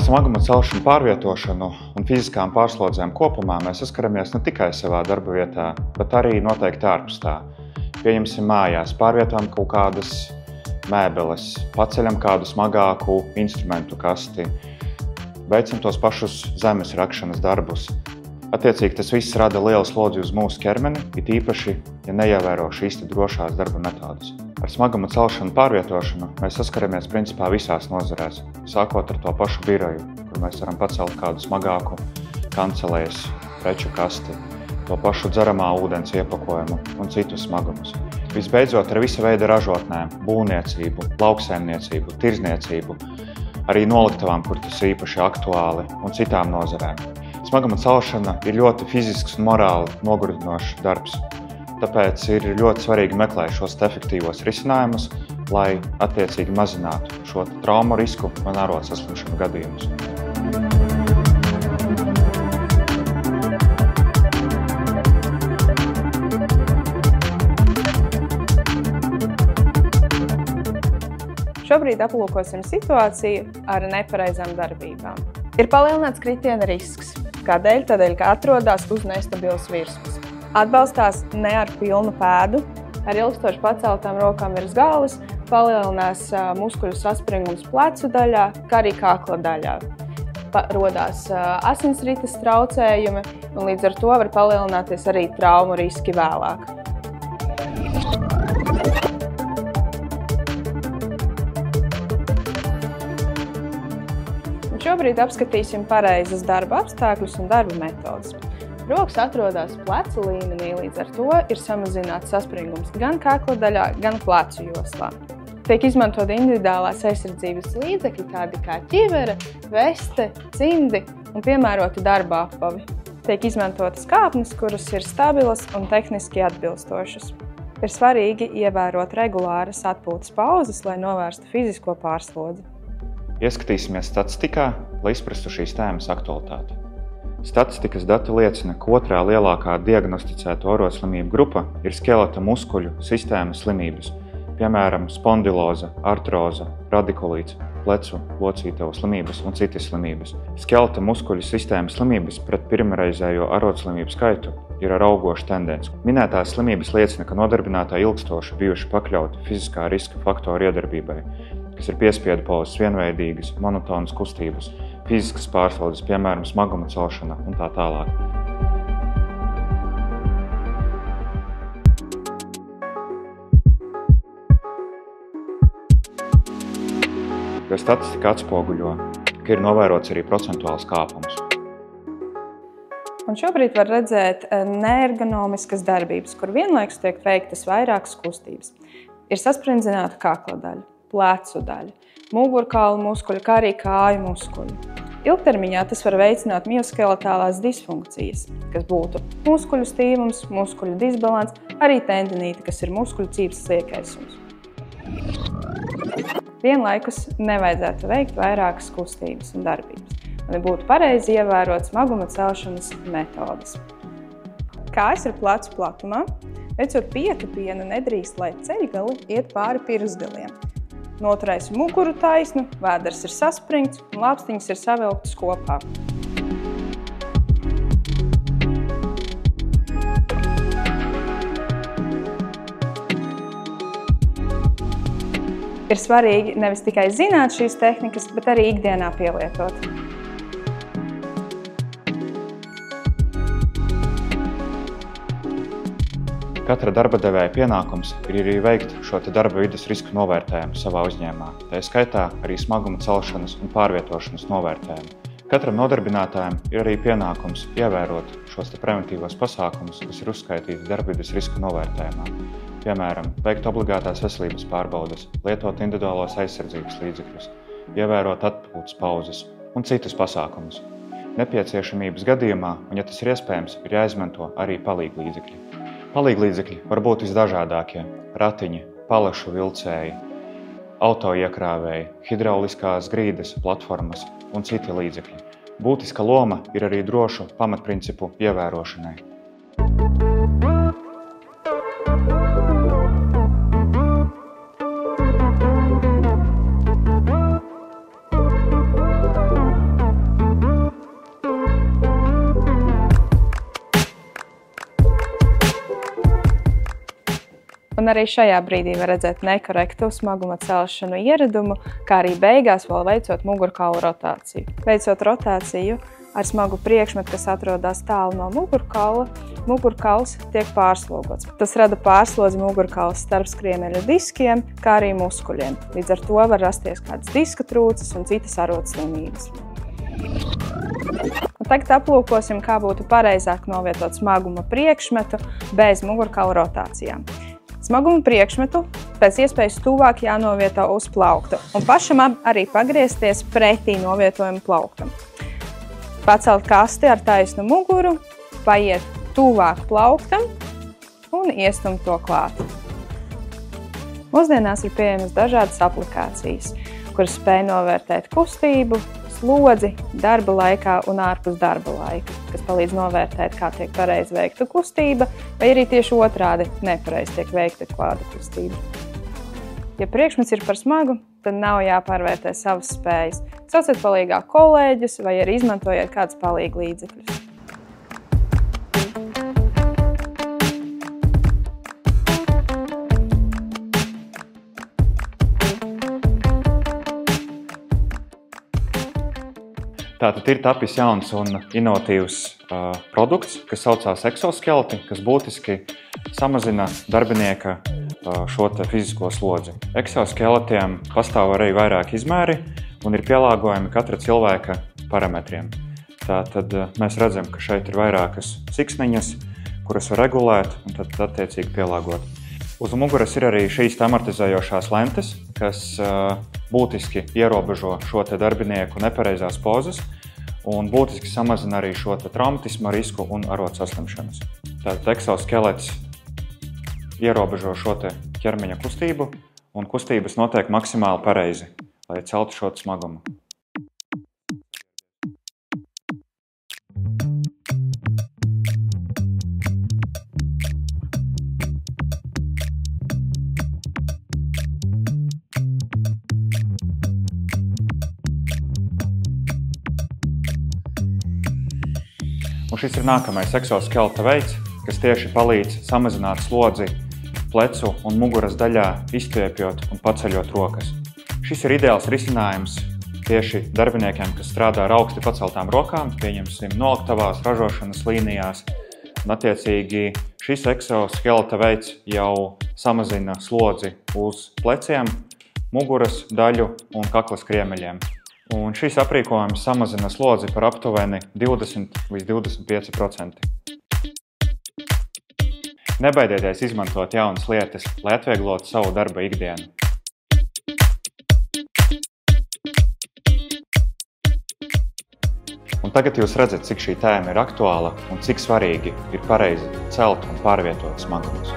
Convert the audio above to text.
smaguma celšanu, pārvietošanu un fiziskām pārslodzēm kopumā mēs saskaramies ne tikai savā darba vietā, bet arī noteikti ārpus tā. Pieņemsim mājās, pārvietojam kaut kādas mēbeles, paceļam kādu smagāku instrumentu kasti, veicam tos pašus zemes rakšanas darbus. Attiecīgi tas viss rada lielu slodzi uz mūsu ķermeni, it īpaši, ja neievēro šīs drošās darba metodas. Ar smaguma celšanu pārvietošanu mēs saskaramies principā visās nozarēs, sākot ar to pašu biroju, kur mēs varam pacelt kādu smagāku kancelēs, preču kasti, to pašu dzeramā ūdens iepakojumu un citus smagumus. Visbeidzot ar visa veida ražotnēm, būvniecību, lauksaimniecību, tirzniecību, arī noliktavām, kur tas īpaši aktuāli, un citām nozarēm. Smaguma celšana ir ļoti fizisks un morāli nogurdinošs darbs. Tāpēc ir ļoti svarīgi meklēt šos efektīvos risinājumus, lai attiecīgi mazinātu šo traumu risku un ārodas saslimšanu gadījumus. Šobrīd aplūkosim situāciju ar nepareizām darbībām. Ir palielināts kritiena risks. Kādēļ? Tādēļ, ka atrodas uz nestabilas virsmas. Atbalstās ne ar pilnu pēdu, ar ilgstoši paceltām rokām virs galvas, palielinās muskuļu saspringums plecu daļā, kā arī kakla daļā. Rodās asinsrites traucējumi, un līdz ar to var palielināties arī traumu riski vēlāk. Šobrīd apskatīsim pareizas darba apstākļus un darba metodas. Rokas atrodas plecu līmenī, līdz ar to ir samazināts saspringums gan kakla daļā, gan plecu joslā. Tiek izmantot individuālās aizsardzības līdzekļi, tādi kā ķivere, veste, cimdi un piemēroti darba apavi. Tiek izmantotas kāpnes, kuras ir stabilas un tehniski atbilstošas. Ir svarīgi ievērot regulāras atpūtas pauzes, lai novērstu fizisko pārslodzi. Ieskatīsimies statistikā, lai izprastu šīs tēmas aktualitāti. Statistikas dati liecina, ka otrā lielākā diagnosticēto orodslimību grupa ir skeleta muskuļu sistēmas slimības, piemēram, spondiloza, artroza, radikulīts, plecu, locītavu slimības un citas slimības. Skeleta muskuļu sistēmas slimības pret pirmreizējo arodslimību skaitu ir ar augošu tendenci. Minētās slimības liecina, ka nodarbinātāji ilgstoši bijuši pakļauti fiziskā riska faktoru iedarbībai, kas ir piespiedu pozas, vienveidīgas, monotonas kustības, fiziskas pārslodzes, piemēram, smaguma celšana un tā tālāk. Jo statistika atspoguļo, ka ir novērots arī procentuāls kāpums. Un šobrīd var redzēt neergonomiskas darbības, kur vienlaikus tiek veiktas vairākas kustības. Ir sasprindzināta kakla daļa, plecu daļa, mugurkaula muskuļi, kā arī kāju muskuļi. Ilgtermiņā tas var veicināt mioskeletālās disfunkcijas, kas būtu muskuļu stīvums, muskuļu disbalans, arī tendinīti, kas ir muskuļu cīpslas iekaisums. Vienlaikus nevajadzētu veikt vairākas kustības un darbības, lai būtu pareizi ievērot smaguma celšanas metodas. Kājas ir plecu platumā, veicot pietupienu nedrīkst, lai ceļgali iet pāri pirkstgaliem. Noturēsim muguru taisnu, vēders ir saspringts un lāpstiņas ir savilktas kopā. Ir svarīgi nevis tikai zināt šīs tehnikas, bet arī ikdienā pielietot. Katra darba devēja pienākums ir arī veikt šo darba vides risku novērtējumu savā uzņēmumā, tā skaitā arī smaguma celšanas un pārvietošanas novērtējumu. Katram nodarbinātājam ir arī pienākums ievērot šos preventīvos pasākumus, kas ir uzskaitīti darba vides risku novērtējumā. Piemēram, veikt obligātās veselības pārbaudes, lietot individuālos aizsardzības līdzekļus, ievērot atpūtas pauzes un citus pasākumus. Nepieciešamības gadījumā, un ja tas ir iespējams, ir jāizmanto arī palīglīdzekļi. Palīglīdzekļi var būt visdažādākie – ratiņi, palešu vilcēji, autoiekrāvēji, hidrauliskās grīdas, platformas un citi līdzekļi. Būtiska loma ir arī drošu pamatprincipu ievērošanai. Un arī šajā brīdī var redzēt nekorektu smaguma celšanu ieradumu, kā arī beigās vēl veicot mugurkaula rotāciju. Veicot rotāciju ar smagu priekšmetu, kas atrodas tālu no mugurkaula, mugurkauls tiek pārslogots. Tas rada pārslodzi mugurkaula starpskriemeļu diskiem, kā arī muskuļiem. Līdz ar to var rasties kādas diska trūces un citas arodslimības. Tagad aplūkosim, kā būtu pareizāk novietot smaguma priekšmetu bez mugurkaula rotācijām. Smaguma priekšmetu pēc iespējas tuvāk jānovieto uz plauktu un pašam arī pagriezties pretī novietojumu plauktam. Pacelt kasti ar taisnu muguru, paiet tuvāk plauktam un iestumt to klāt. Mūsdienās ir pieejamas dažādas aplikācijas, kuras spēj novērtēt kustību, slodzi darba laikā un ārpus darba laika, kas palīdz novērtēt, kā tiek pareizi veikta kustība, vai arī tieši otrādi nepareizi tiek veikta kāda kustība. Ja priekšmets ir par smagu, tad nav jāpārvērtē savas spējas. Sauciet palīgā kolēģus vai arī izmantojiet kādus palīgu līdzekļus. Tātad ir tapis jauns un inovatīvs produkts, kas saucās eksoskeleti, kas būtiski samazina darbinieka šo fizisko slodzi. Eksoskeletiem pastāv arī vairāk izmēri un ir pielāgojami katra cilvēka parametriem. Tātad mēs redzam, ka šeit ir vairākas siksniņas, kuras var regulēt un tad attiecīgi pielāgot. Uz muguras ir arī šīs amortizējošās lentes, kas būtiski ierobežo šo darbinieku nepareizās pozas un būtiski samazina arī šo traumatisma risku un arodsaslimšanas. Tātad eksoskelets ierobežo šo ķermeņa kustību un kustības notiek maksimāli pareizi, lai celtu šo smagumu. Un šis ir nākamais eksoskeleta veids, kas tieši palīdz samazināt slodzi plecu un muguras daļā, izstiepjot un paceļot rokas. Šis ir ideāls risinājums tieši darbiniekiem, kas strādā ar augsti paceltām rokām, pieņemsim noliktavās, ražošanas līnijās. Un attiecīgi šis eksoskeleta veids jau samazina slodzi uz pleciem, muguras daļu un kaklas kriemeļiem. Un šis aprīkojums samazina slodzi par aptuveni 20 līdz 25%. Nebaidieties izmantot jaunas lietas, lai atvieglotu savu darba ikdienu. Un tagad jūs redzat, cik šī tēma ir aktuāla un cik svarīgi ir pareizi celt un pārvietot smagumus.